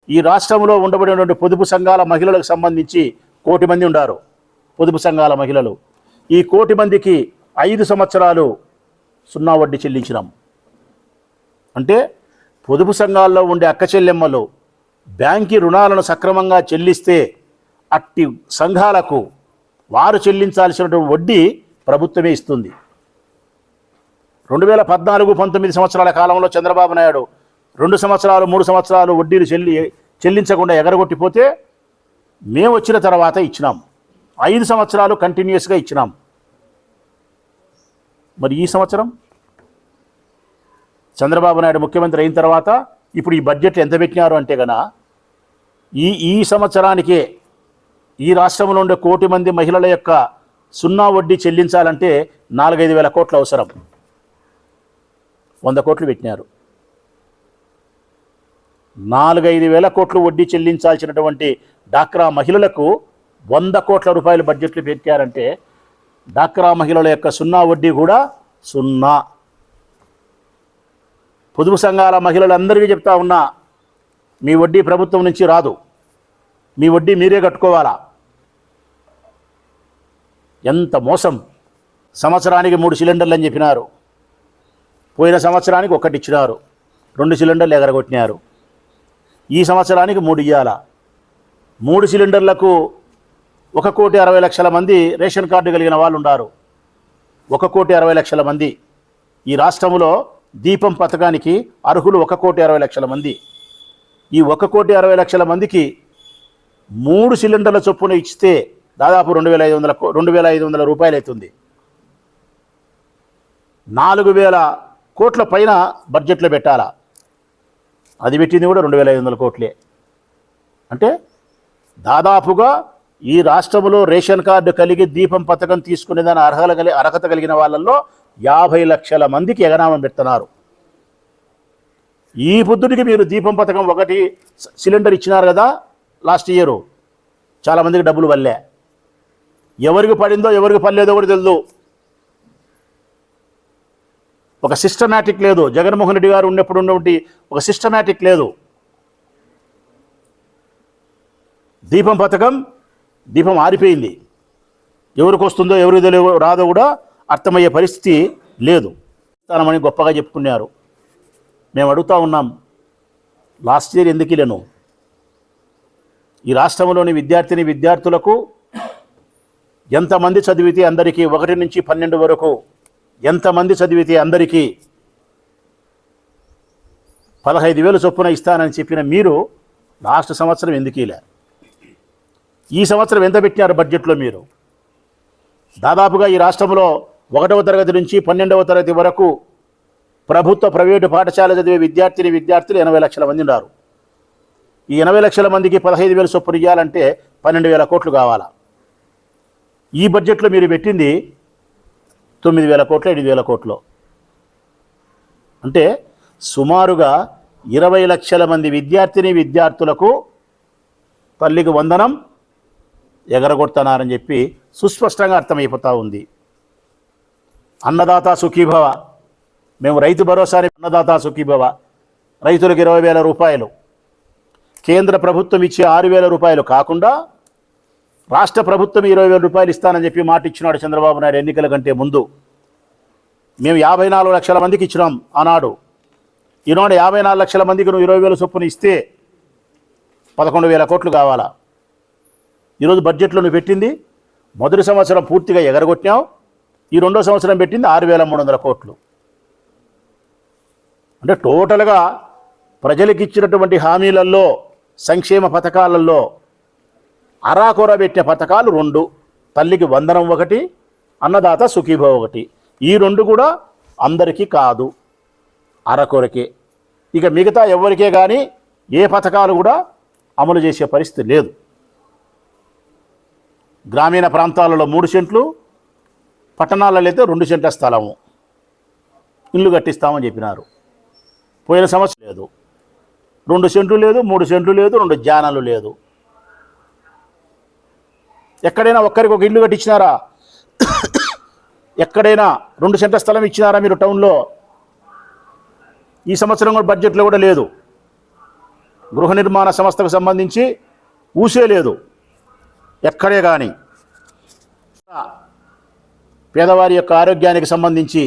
ఈ రాష్ట్రంలో ఉండబడినటువంటి పొదుపు సంఘాల మహిళలకు సంబంధించి 1 కోటి మంది ఉన్నారు. పొదుపు సంఘాల మహిళలు ఈ 1 కోటి మందికి 5 సంవత్సరాలు 0 వడ్డీ చెల్లించినాం. అంటే పొదుపు సంఘాల్లో ఉండే అక్క చెల్లెమ్మలు బ్యాంకి రుణాలను సక్రమంగా చెల్లిస్తే అట్టి సంఘాలకు వారు చెల్లించాల్సినటువంటి వడ్డీ ప్రభుత్వమే ఇస్తుంది. 2014-19 సంవత్సరాల కాలంలో చంద్రబాబు నాయుడు 2 సంవత్సరాలు 3 సంవత్సరాలు వడ్డీలు చెల్లించకుండా ఎగరగొట్టిపోతే మేము వచ్చిన తర్వాత ఇచ్చినాం. 5 సంవత్సరాలు కంటిన్యూస్గా ఇచ్చినాం. మరి ఈ సంవత్సరం చంద్రబాబు నాయుడు ముఖ్యమంత్రి అయిన తర్వాత ఇప్పుడు ఈ బడ్జెట్ ఎంత పెట్టినారు అంటే గన ఈ సంవత్సరానికే ఈ రాష్ట్రంలో ఉండే 1 కోటి మంది మహిళల యొక్క 0 వడ్డీ చెల్లించాలంటే 4-5 వేల కోట్లు అవసరం. 100 కోట్లు పెట్టినారు. 4-5 వేల కోట్లు వడ్డీ చెల్లించాల్సినటువంటి డాక్రా మహిళలకు 100 కోట్ల రూపాయలు బడ్జెట్లు పెట్టారంటే డాక్రా మహిళల యొక్క 0 వడ్డీ కూడా 0. పొదుపు సంఘాల మహిళలందరికీ చెప్తా ఉన్నా, మీ వడ్డీ ప్రభుత్వం నుంచి రాదు, మీ వడ్డీ మీరే కట్టుకోవాలా. ఎంత మోసం! సంవత్సరానికి 3 సిలిండర్లు అని చెప్పినారు. పోయిన సంవత్సరానికి 1 ఇచ్చినారు, 2 సిలిండర్లు ఎగరగొట్టినారు. ఈ సంవత్సరానికి 3 ఇవ్వాలా. 3 సిలిండర్లకు 1,60,00,000 మంది రేషన్ కార్డు కలిగిన వాళ్ళు ఉన్నారు. 1,60,00,000 మంది ఈ రాష్ట్రంలో దీపం పథకానికి అర్హులు 1,60,00,000 మంది. ఈ 1,60,00,000 మందికి 3 సిలిండర్ల చొప్పున ఇస్తే దాదాపు 2,500 రూపాయలు అవుతుంది. 4,000 కోట్ల పైన బడ్జెట్లో పెట్టాలా. అది పెట్టింది కూడా 2,500 కోట్లే. అంటే దాదాపుగా ఈ రాష్ట్రంలో రేషన్ కార్డు కలిగి దీపం పథకం తీసుకునేదాని అర్హత కలిగిన వాళ్ళల్లో 50 లక్షల మందికి ఎగనామం పెడుతున్నారు. ఈ పొద్దుటికి మీరు దీపం పథకం 1 సిలిండర్ ఇచ్చినారు కదా లాస్ట్ ఇయర్, చాలామందికి డబ్బులు వల్లే. ఎవరికి పడిందో ఎవరికి పడలేదో కూడా తెలియదు. ఒక సిస్టమేటిక్ లేదు. జగన్మోహన్ రెడ్డి గారు ఉన్నప్పుడు ఉన్నటువంటి ఒక సిస్టమేటిక్ లేదు. దీపం పథకం దీపం ఆరిపోయింది. ఎవరికి వస్తుందో ఎవరికి రాదో కూడా అర్థమయ్యే పరిస్థితి లేదు. స్థానమని గొప్పగా చెప్పుకున్నారు. మేము అడుగుతూ ఉన్నాం, లాస్ట్ ఇయర్ ఎందుకు లేను? ఈ రాష్ట్రంలోని విద్యార్థులకు ఎంతమంది చదివితే అందరికీ 1 నుంచి 12 వరకు ఎంతమంది చదివితే అందరికీ 15,000 చొప్పున ఇస్తానని చెప్పిన మీరు లాస్ట్ సంవత్సరం ఎందుకు ఇలా? ఈ సంవత్సరం ఎంత పెట్టినారు బడ్జెట్లో మీరు? దాదాపుగా ఈ రాష్ట్రంలో 1వ తరగతి నుంచి 12వ తరగతి వరకు ప్రభుత్వ ప్రైవేటు పాఠశాల చదివే విద్యార్థులు 80 లక్షల మంది ఉన్నారు. ఈ 80 లక్షల మందికి 15,000 చొప్పున ఇవ్వాలంటే 12,000 కోట్లు కావాలా. ఈ బడ్జెట్లో మీరు పెట్టింది 9,000 కోట్లు 8,000 కోట్లు. అంటే సుమారుగా 20 లక్షల మంది విద్యార్థులకు తల్లికి వందనం ఎగరగొడుతున్నారని చెప్పి సుస్పష్టంగా అర్థమైపోతూ ఉంది. అన్నదాత సుఖీభవ, మేము రైతు భరోసాని అన్నదాత సుఖీభవ, రైతులకు 20,000 రూపాయలు, కేంద్ర ప్రభుత్వం ఇచ్చే 6,000 రూపాయలు కాకుండా రాష్ట్ర ప్రభుత్వం 20,000 రూపాయలు ఇస్తానని చెప్పి మాట ఇచ్చినాడు చంద్రబాబు నాయుడు ఎన్నికల కంటే ముందు. మేము 54 లక్షల మందికి ఇచ్చినాం ఆనాడు. ఈనాడు 54 లక్షల మందికి నువ్వు 20,000 చొప్పున ఇస్తే 11,000 కోట్లు కావాలా. ఈరోజు బడ్జెట్లో నువ్వు పెట్టింది మొదటి సంవత్సరం పూర్తిగా ఎగరగొట్టినావు. ఈ 2వ సంవత్సరం పెట్టింది 6,300 కోట్లు. అంటే టోటల్గా ప్రజలకు ఇచ్చినటువంటి హామీలలో సంక్షేమ పథకాలలో అరాకొర పెట్టిన పథకాలు 2. తల్లికి వందనం 1, అన్నదాత సుఖీభవ 1. ఈ 2 కూడా అందరికీ కాదు, అరకొరకే. ఇక మిగతా ఎవరికే కానీ ఏ పథకాలు కూడా అమలు చేసే పరిస్థితి లేదు. గ్రామీణ ప్రాంతాలలో 3 సెంట్లు, పట్టణాలలో అయితే 2 సెంట్ల స్థలము ఇల్లు కట్టిస్తామని చెప్పినారు. పోయిన సంవత్సరం లేదు, 2 సెంట్లు లేదు, 3 సెంట్లు లేదు, 2 జానాలు లేదు. ఎక్కడైనా ఒక్కరికి ఒక ఇల్లు కట్టించినారా? ఎక్కడైనా 2 సెంట్ల స్థలం ఇచ్చినారా మీరు టౌన్లో? ఈ సంవత్సరం కూడా బడ్జెట్లో కూడా లేదు. గృహ నిర్మాణ సంస్థకు సంబంధించి ఊసే లేదు ఎక్కడే కానీ. పేదవారి యొక్క ఆరోగ్యానికి సంబంధించి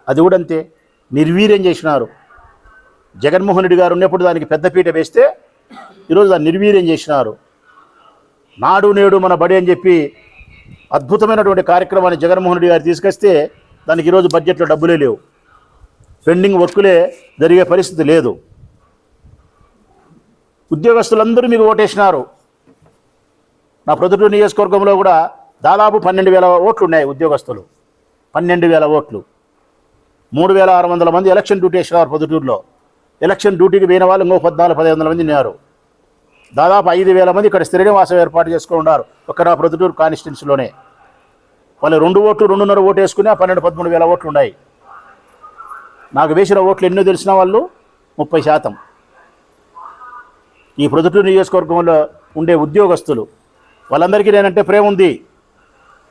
అది కూడా అంతే నిర్వీర్యం చేసినారు. జగన్మోహన్ రెడ్డి గారు ఉన్నప్పుడు దానికి పెద్దపీట వేస్తే ఈరోజు దాన్ని నిర్వీర్యం చేసినారు. నాడు నేడు మన బడి అని చెప్పి అద్భుతమైనటువంటి కార్యక్రమాన్ని జగన్మోహన్ రెడ్డి గారు తీసుకొస్తే దానికి ఈరోజు బడ్జెట్లో డబ్బులే లేవు, పెండింగ్ వర్కులే జరిగే పరిస్థితి లేదు. ఉద్యోగస్తులందరూ మీకు ఓటేసినారు. నా ప్రొద్దుటూరు నియోజకవర్గంలో కూడా దాదాపు 12,000 ఓట్లు ఉన్నాయి ఉద్యోగస్తులు. 12,000 ఓట్లు. 3,600 మంది ఎలక్షన్ డ్యూటీ వేసినారు ప్రొద్దుటూరులో. ఎలక్షన్ డ్యూటీకి పోయిన వాళ్ళు ఇంకో 1400-1500 మంది ఉన్నారు. దాదాపు 5,000 మంది ఇక్కడ స్థిర నివాసం ఏర్పాటు చేసుకుని ఉన్నారు ఒక్క నా ప్రొద్దుటూరు కాన్స్టిట్యున్సీలోనే. వాళ్ళు 2 ఓట్లు 2.5 ఓటు వేసుకుని 12,000-13,000 ఓట్లు ఉన్నాయి. నాకు వేసిన ఓట్లు ఎన్నో తెలిసిన వాళ్ళు 30%. ఈ ప్రొద్దుటూరు నియోజకవర్గంలో ఉండే ఉద్యోగస్తులు వాళ్ళందరికీ నేనంటే ప్రేమ ఉంది,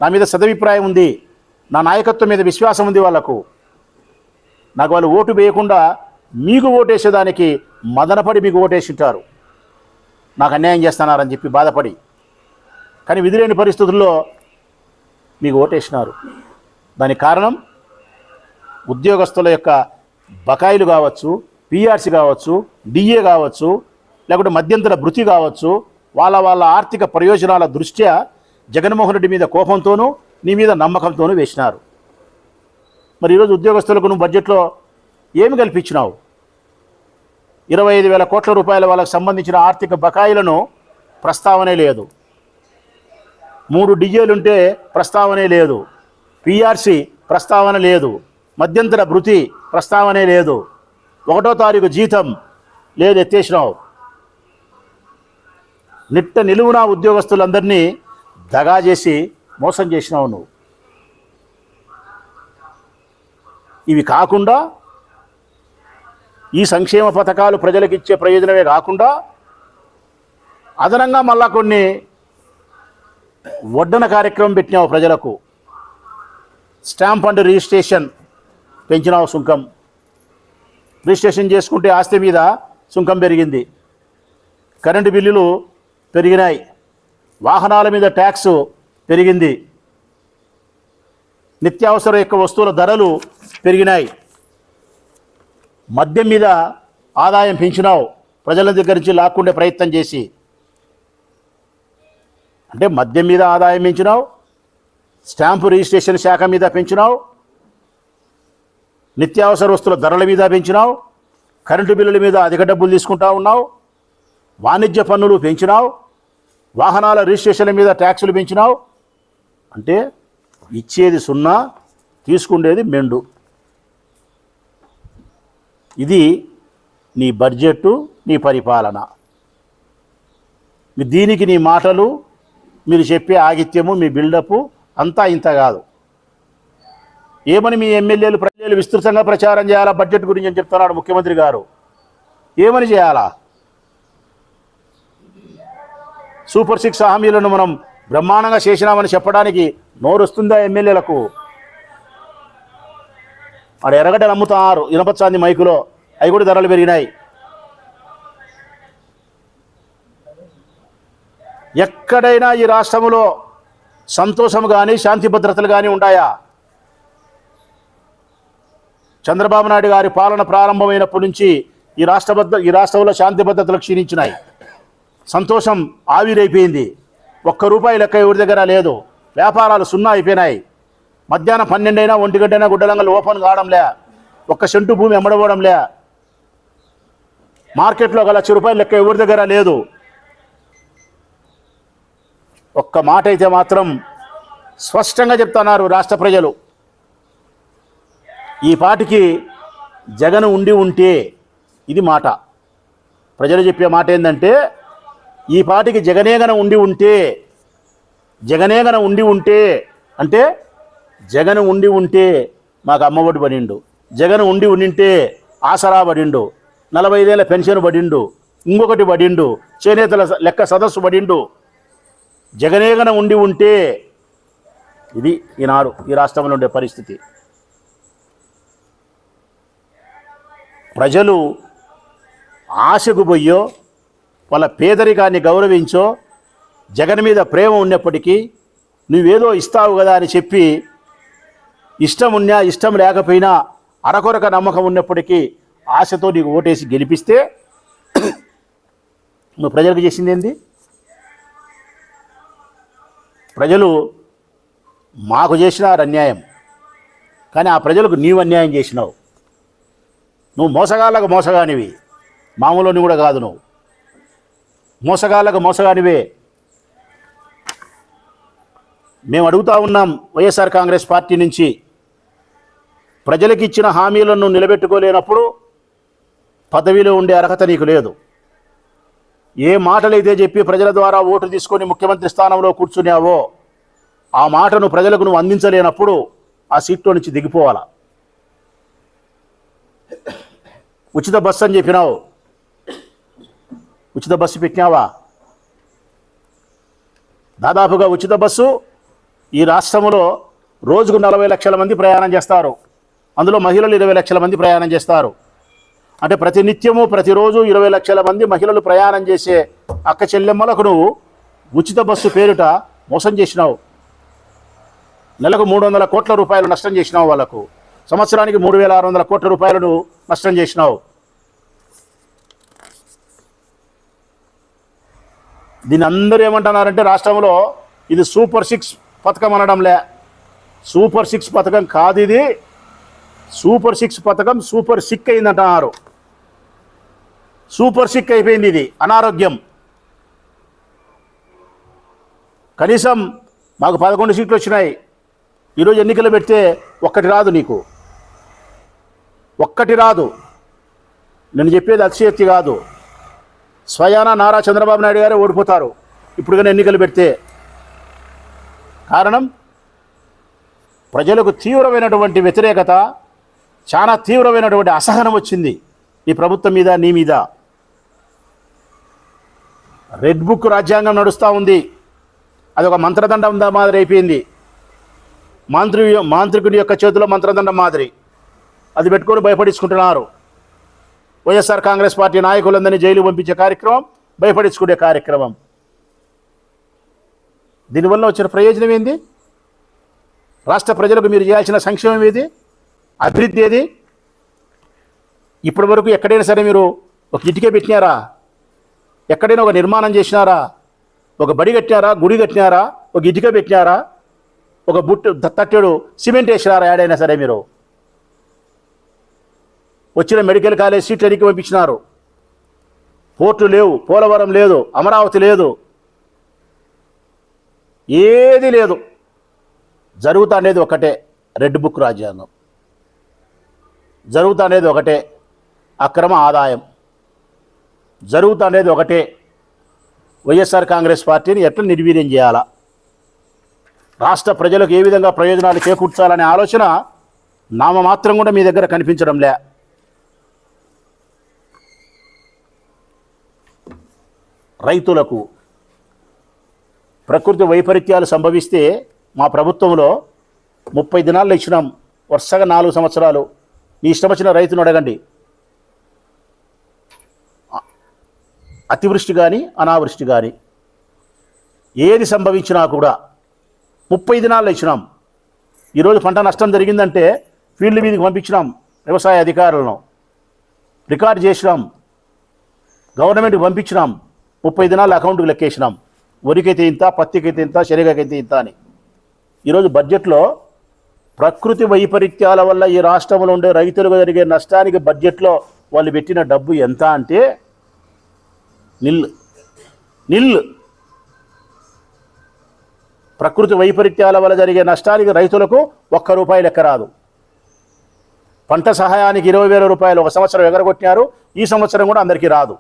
నా మీద సదభిప్రాయం ఉంది, నా నాయకత్వం మీద విశ్వాసం ఉంది వాళ్ళకు. నాకు వాళ్ళు ఓటు వేయకుండా మీకు ఓటేసేదానికి మదనపడి మీకు ఓటేసి ఉంటారు, నాకు అన్యాయం చేస్తున్నారని చెప్పి బాధపడి. కానీ విధిలేని పరిస్థితుల్లో మీకు ఓటేసినారు. దానికి కారణం ఉద్యోగస్తుల యొక్క బకాయిలు కావచ్చు, పిఆర్సీ కావచ్చు, డిఏ కావచ్చు, లేకుంటే మధ్యంతర భృతి కావచ్చు, వాళ్ళ ఆర్థిక ప్రయోజనాల దృష్ట్యా జగన్మోహన్ రెడ్డి మీద కోపంతోనూ నీ మీద నమ్మకంతోనూ వేసినారు. మరి ఈరోజు ఉద్యోగస్తులకు నువ్వు బడ్జెట్లో ఏమి కల్పించినావు? 25,000 కోట్ల రూపాయల వాళ్ళకు సంబంధించిన ఆర్థిక బకాయిలను ప్రస్తావనే లేదు. 3 డిఏలుంటే ప్రస్తావనే లేదు, పిఆర్సీ ప్రస్తావన లేదు, మధ్యంతర భృతి ప్రస్తావనే లేదు, 1వ తారీఖు జీతం లేదు, ఎత్తేసినావు. నిట్ట నిలువునా ఉద్యోగస్తులందరినీ దగా చేసి మోసం చేసినావు నువ్వు. ఇవి కాకుండా ఈ సంక్షేమ పథకాలు ప్రజలకు ఇచ్చే ప్రయోజనమే కాకుండా అదనంగా మళ్ళా కొన్ని వడ్డన కార్యక్రమం పెట్టినావు ప్రజలకు. స్టాంప్ అండ్ రిజిస్ట్రేషన్ పెంచినావు సుంకం. రిజిస్ట్రేషన్ చేసుకుంటే ఆస్తి మీద సుంకం పెరిగింది, కరెంటు బిల్లులు పెరిగినాయి, వాహనాల మీద ట్యాక్స్ పెరిగింది, నిత్యావసర యొక్క వస్తువుల ధరలు పెరిగినాయి, మద్యం మీద ఆదాయం పెంచినావు ప్రజల దగ్గర నుంచి లాక్కుండే ప్రయత్నం చేసి. అంటే మద్యం మీద ఆదాయం పెంచినావు, స్టాంపు రిజిస్ట్రేషన్ శాఖ మీద పెంచినావు, నిత్యావసర వస్తువుల ధరల మీద పెంచినావు, కరెంటు బిల్లుల మీద అధిక డబ్బులు తీసుకుంటా ఉన్నావు, వాణిజ్య పన్నులు పెంచినావు, వాహనాల రిజిస్ట్రేషన్ల మీద ట్యాక్సులు పెంచినావు. అంటే ఇచ్చేది 0, తీసుకుండేది మెండు. ఇది నీ బడ్జెట్టు, నీ పరిపాలన. దీనికి నీ మాటలు, మీరు చెప్పే ఆగిత్యము, మీ బిల్డప్ అంతా ఇంత కాదు. ఏమని మీ ఎమ్మెల్యేలు ప్రజలు విస్తృతంగా ప్రచారం చేయాలా బడ్జెట్ గురించి అని చెప్తున్నాడు ముఖ్యమంత్రి గారు. ఏమని చేయాలా? సూపర్ 6 హామీలను మనం బ్రహ్మాండంగా చేసినామని చెప్పడానికి నోరు వస్తుందా ఎమ్మెల్యేలకు? ఆడ ఎర్రగడ్డలు అమ్ముతున్నారు ఇనపచ్చాంది మైకులో, అవి కూడా ధరలు పెరిగినాయి. ఎక్కడైనా ఈ రాష్ట్రంలో సంతోషం కానీ శాంతి భద్రతలు కానీ ఉంటాయా? చంద్రబాబు నాయుడు గారి పాలన ప్రారంభమైనప్పటి నుంచి ఈ రాష్ట్రంలో శాంతి భద్రతలు క్షీణించినాయి. సంతోషం ఆవిరైపోయింది. ₹1 లెక్క ఎవరి దగ్గర లేదు. వ్యాపారాలు 0 అయిపోయినాయి. మధ్యాహ్నం 12 అయినా 1 గంట అయినా గుడ్డలంగలు ఓపెన్ కావడంలే. 1 సెంటు భూమి అమ్మడబోవడంలే. మార్కెట్లో ₹1,00,000 లెక్క ఎవరి దగ్గర లేదు. ఒక్క మాట అయితే మాత్రం స్పష్టంగా చెప్తున్నారు రాష్ట్ర ప్రజలు. ఈ పాటికి జగన్ ఉండి ఉంటే, ఇది మాట ప్రజలు చెప్పే మాట ఏంటంటే, ఈ పాటికి జగనేగన ఉండి ఉంటే, జగనేగన ఉండి ఉంటే అంటే జగన్ ఉండి ఉంటే మాకు అమ్మఒడి పడిండు, జగన్ ఉండి ఉండింటే ఆసరా పడిండు, 45 ఏళ్ళ పెన్షన్ పడిండు, ఇంకొకటి పడిండు, చేనేతల లెక్క సదస్సు పడిండు. జగనేగన ఉండి ఉంటే ఇది ఈనాడు ఈ రాష్ట్రంలో ఉండే పరిస్థితి. ప్రజలు ఆశకు పోయో వాళ్ళ పేదరికాన్ని గౌరవించో జగన్ మీద ప్రేమ ఉన్నప్పటికీ నువ్వేదో ఇస్తావు కదా అని చెప్పి ఇష్టం ఉన్నా ఇష్టం లేకపోయినా అరకొరక నమ్మకం ఉన్నప్పటికీ ఆశతో నీకు ఓటేసి గెలిపిస్తే నువ్వు ప్రజలకు చేసింది ఏంది? ప్రజలు మాకు చేసినారు అన్యాయం, కానీ ఆ ప్రజలకు నీవు అన్యాయం చేసినావు. నువ్వు మోసగాళ్ళకు మోసగానివి, మామూలుని కూడా కాదు. నువ్వు మోసగాళ్ళకు మోసగానివే. మేము అడుగుతా ఉన్నాం వైఎస్ఆర్ కాంగ్రెస్ పార్టీ నుంచి, ప్రజలకు ఇచ్చిన హామీలను నిలబెట్టుకోలేనప్పుడు పదవిలో ఉండే అర్హత నీకు లేదు. ఏ మాటలైతే చెప్పి ప్రజల ద్వారా ఓటు తీసుకొని ముఖ్యమంత్రి స్థానంలో కూర్చున్నావో ఆ మాటను ప్రజలకు నువ్వు అందించలేనప్పుడు ఆ సీట్లో నుంచి దిగిపోవాలా. ఉచిత బస్సు అని చెప్పినావు, ఉచిత బస్సు పెట్టినావా? దాదాపుగా ఉచిత బస్సు ఈ రాష్ట్రంలో రోజుకు 40 లక్షల మంది ప్రయాణం చేస్తారు. అందులో మహిళలు 20 లక్షల మంది ప్రయాణం చేస్తారు. అంటే ప్రతినిత్యము ప్రతిరోజు 20 లక్షల మంది మహిళలు ప్రయాణం చేసే అక్క చెల్లెమ్మలకు నువ్వు ఉచిత బస్సు పేరిట మోసం చేసినావు. నెలకు 300 కోట్ల రూపాయలు నష్టం చేసినావు. వాళ్ళకు సంవత్సరానికి 3600 కోట్ల రూపాయలను నష్టం చేసినావు. దీన్ని అందరూ ఏమంటున్నారంటే రాష్ట్రంలో ఇది సూపర్ 6 పథకం అనడంలే. సూపర్ 6 పథకం కాదు ఇది. సూపర్ 6 పథకం సూపర్ సిక్ అయిందంటున్నారు. సూపర్ సిక్ అయిపోయింది. ఇది అనారోగ్యం. కనీసం మాకు 11 సీట్లు వచ్చినాయి. ఈరోజు ఎన్నికలు పెడితే ఒక్కటి రాదు, నీకు ఒక్కటి రాదు. నేను చెప్పేది అతిశయోక్తి కాదు. స్వయానా నారా చంద్రబాబు నాయుడు గారే ఓడిపోతారు ఇప్పుడు కానీ ఎన్నికలు పెడితే. కారణం ప్రజలకు తీవ్రమైనటువంటి వ్యతిరేకత, చాలా తీవ్రమైనటువంటి అసహనం వచ్చింది ఈ ప్రభుత్వం మీద, నీ మీద. రెడ్ బుక్ రాజ్యాంగం నడుస్తూ ఉంది. అదొక మంత్రదండం మాదిరి అయిపోయింది. మాంత్రికుని యొక్క చేతిలో మంత్రదండం మాదిరి అది పెట్టుకొని భయపడించుకుంటున్నారు. వైఎస్ఆర్ కాంగ్రెస్ పార్టీ నాయకులందరినీ జైలు పంపించే కార్యక్రమం, భయపడించుకునే కార్యక్రమం. దీనివల్ల వచ్చిన ప్రయోజనం ఏంది? రాష్ట్ర ప్రజలకు మీరు చేయాల్సిన సంక్షేమం ఏది? అభివృద్ధి ఏది? ఇప్పటి వరకు ఎక్కడైనా సరే మీరు ఒక ఇటుకే పెట్టినారా? ఎక్కడైనా ఒక నిర్మాణం చేసినారా? ఒక బడి కట్టినారా? గుడి కట్టినారా? ఒక ఇటుక పెట్టినారా? ఒక తట్టెడు సిమెంట్ వేసినారా? ఏడైనా సరే మీరు వచ్చిన మెడికల్ కాలేజ్ సీట్లు ఎన్నిక పంపించినారు. పోర్టులు లేవు, పోలవరం లేదు, అమరావతి లేదు, ఏది లేదు. జరుగుతా అనేది ఒకటే రెడ్ బుక్ రాజ్యాంగం. జరుగుతా అనేది ఒకటే అక్రమ ఆదాయం. జరుగుతా అనేది ఒకటే వైఎస్ఆర్ కాంగ్రెస్ పార్టీని ఎట్లా నిర్వీర్యం చేయాలా, రాష్ట్ర ప్రజలకు ఏ విధంగా ప్రయోజనాలు చేకూర్చాలనే ఆలోచన నామమాత్రం కూడా మీ దగ్గర కనిపించడంలే. రైతులకు ప్రకృతి వైపరీత్యాలు సంభవిస్తే మా ప్రభుత్వంలో 30 దినాల్లో ఇచ్చినాం. వరుసగా 4 సంవత్సరాలు మీ ఇష్టం వచ్చిన రైతును అడగండి. అతివృష్టి కానీ అనావృష్టి కానీ ఏది సంభవించినా కూడా 30 దినాల్లో ఇచ్చినాం. ఈరోజు పంట నష్టం జరిగిందంటే ఫీల్డ్ మీదకి పంపించినాం. వ్యవసాయ అధికారులను రికార్డు చేసినాం, గవర్నమెంట్కి పంపించినాం. 30 దినాలు అకౌంట్కి లెక్కేసినాం. వరికైతే ఇంత, పత్తికైతే ఇంత, శనగకైతే ఇంత అని. ఈరోజు బడ్జెట్లో ప్రకృతి వైపరీత్యాల వల్ల ఈ రాష్ట్రంలో ఉండే రైతులకు జరిగే నష్టానికి బడ్జెట్లో వాళ్ళు పెట్టిన డబ్బు ఎంత అంటే నిల్. ప్రకృతి వైపరీత్యాల వల్ల జరిగే నష్టానికి రైతులకు ₹1 లెక్క రాదు. పంట సహాయానికి 20,000 రూపాయలు ఒక సంవత్సరం ఎగరగొట్టినారు. ఈ సంవత్సరం కూడా అందరికీ రాదు.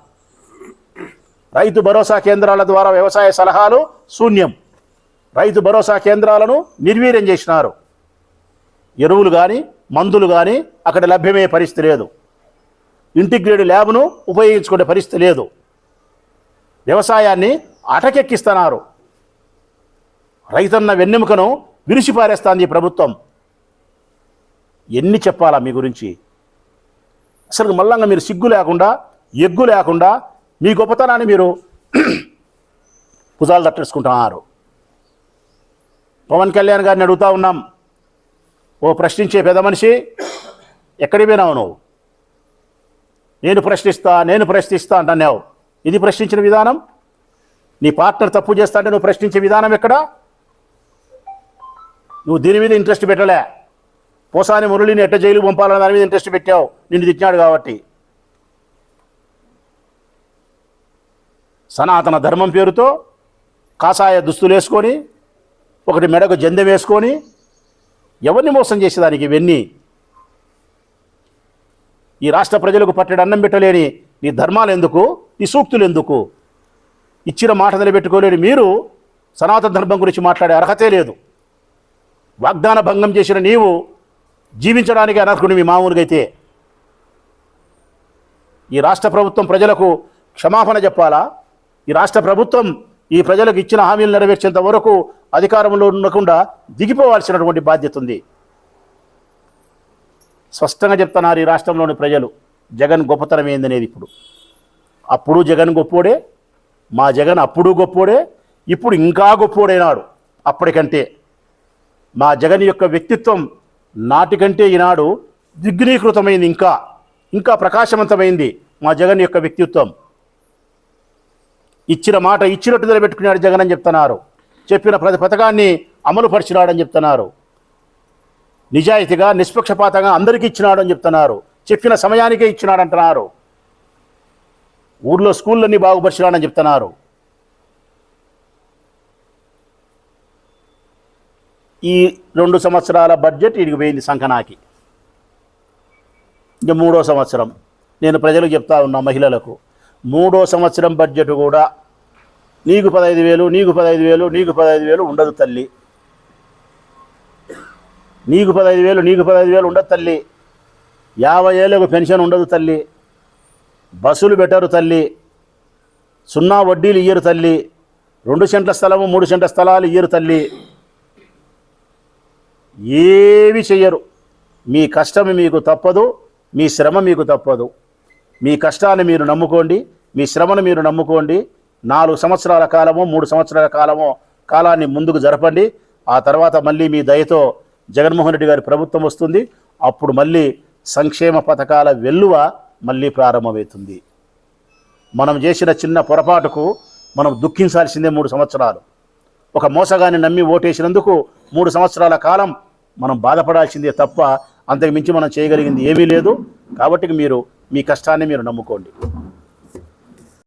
రైతు భరోసా కేంద్రాల ద్వారా వ్యవసాయ సలహాలు శూన్యం. రైతు భరోసా కేంద్రాలను నిర్వీర్యం చేసినారు. ఎరువులు కానీ మందులు కానీ అక్కడ లభ్యమయ్యే పరిస్థితి లేదు. ఇంటిగ్రేటెడ్ ల్యాబ్ను ఉపయోగించుకునే పరిస్థితి లేదు. వ్యవసాయాన్ని అటకెక్కిస్తున్నారు. రైతన్న వెన్నెముకను విరిచిపారేస్తాంది ఈ ప్రభుత్వం. ఎన్ని చెప్పాలా మీ గురించి? అసలు మళ్ళంగా మీరు సిగ్గు లేకుండా ఎగ్గు లేకుండా మీ గొప్పతనాన్ని మీరు భుజాలు తట్టేసుకుంటున్నారు. పవన్ కళ్యాణ్ గారిని అడుగుతా ఉన్నాం, ఓ ప్రశ్నించే పెద్ద మనిషి, ఎక్కడికి పోయినావు నువ్వు? నేను ప్రశ్నిస్తా అంటున్నావు. ఇది ప్రశ్నించిన విధానం? నీ పార్ట్నర్ తప్పు చేస్తా అంటే నువ్వు ప్రశ్నించే విధానం ఎక్కడ? నువ్వు దీని మీద ఇంట్రెస్ట్ పెట్టలే. పోసాని మురళిని ఎట్ట జైలు పంపాలన్న దాని మీద ఇంట్రెస్ట్ పెట్టావు, నిన్ను తిట్టినాడు కాబట్టి. సనాతన ధర్మం పేరుతో కాషాయ దుస్తులు వేసుకొని, ఒకటి మెడకు జందెం వేసుకొని ఎవరిని మోసం చేసేదానికి ఇవన్నీ? ఈ రాష్ట్ర ప్రజలకు పట్టెడు అన్నం పెట్టలేని నీ ధర్మాలు ఎందుకు? నీ సూక్తులు ఎందుకు? ఇచ్చిన మాట నిలబెట్టుకోలేని మీరు సనాతన ధర్మం గురించి మాట్లాడే అర్హతే లేదు. వాగ్దాన భంగం చేసిన నీవు జీవించడానికి అనర్హుడివి మామూలుగా అయితే. ఈ రాష్ట్ర ప్రభుత్వం ప్రజలకు క్షమాపణ చెప్పాలా? ఈ రాష్ట్ర ప్రభుత్వం ఈ ప్రజలకు ఇచ్చిన హామీలు నెరవేర్చేంత వరకు అధికారంలో ఉండకుండా దిగిపోవాల్సినటువంటి బాధ్యత ఉంది. స్పష్టంగా చెప్తున్నారు ఈ రాష్ట్రంలోని ప్రజలు జగన్ గొప్పతనం ఏందనేది. అప్పుడు జగన్ గొప్పోడే, మా జగన్ అప్పుడు గొప్పోడే, ఇప్పుడు ఇంకా గొప్పోడైనాడు అప్పటికంటే. మా జగన్ యొక్క వ్యక్తిత్వం నాటికంటే ఈనాడు దిగ్నీకృతమైంది, ఇంకా ప్రకాశవంతమైంది మా జగన్ యొక్క వ్యక్తిత్వం. ఇచ్చిన మాట ఇచ్చినట్టు నిలబెట్టుకున్నాడు జగన్ అని చెప్తున్నారు. చెప్పిన ప్రతి పథకాన్ని అమలు పరిచినాడని చెప్తున్నారు. నిజాయితీగా నిష్పక్షపాతంగా అందరికీ ఇచ్చినాడు అని చెప్తున్నారు. చెప్పిన సమయానికే ఇచ్చినాడంటున్నారు. ఊర్లో స్కూళ్ళన్నీ బాగుపరిచినాడని చెప్తున్నారు. ఈ 2 సంవత్సరాల బడ్జెట్ ఇడికి పోయింది సంకనాకి. ఇంకా 3వ సంవత్సరం నేను ప్రజలకు చెప్తా ఉన్నా, మహిళలకు 3వ సంవత్సరం బడ్జెట్ కూడా నీకు 15,000 ఉండదు తల్లి. నీకు 15,000 ఉండదు తల్లి. 50 ఏళ్ళకు పెన్షన్ ఉండదు తల్లి. బస్సులు పెట్టరు తల్లి. 0 వడ్డీలు ఇయ్యరు తల్లి. 2 సెంట్ల స్థలము 3 సెంట్ల స్థలాలు ఇయ్యరు తల్లి. ఏవి చెయ్యరు. మీ కష్టం మీకు తప్పదు, మీ శ్రమ మీకు తప్పదు. మీ కష్టాన్ని మీరు నమ్ముకోండి, మీ శ్రమను మీరు నమ్ముకోండి. 4 సంవత్సరాల కాలమో 3 సంవత్సరాల కాలాన్ని ముందుకు జరపండి. ఆ తర్వాత మళ్ళీ మీ దయతో జగన్మోహన్ రెడ్డి గారి ప్రభుత్వం వస్తుంది. అప్పుడు మళ్ళీ సంక్షేమ పథకాల వెల్లువ మళ్ళీ ప్రారంభమవుతుంది. మనం చేసిన చిన్న పొరపాటుకు మనం దుఃఖించాల్సిందే 3 సంవత్సరాలు. ఒక మోసగాన్ని నమ్మి ఓటేసినందుకు 3 సంవత్సరాల కాలం మనం బాధపడాల్సిందే తప్ప అంతకు మించి మనం చేయగలిగింది ఏమీ లేదు. కాబట్టి మీరు మీ కష్టాన్ని మీరు నమ్ముకోండి.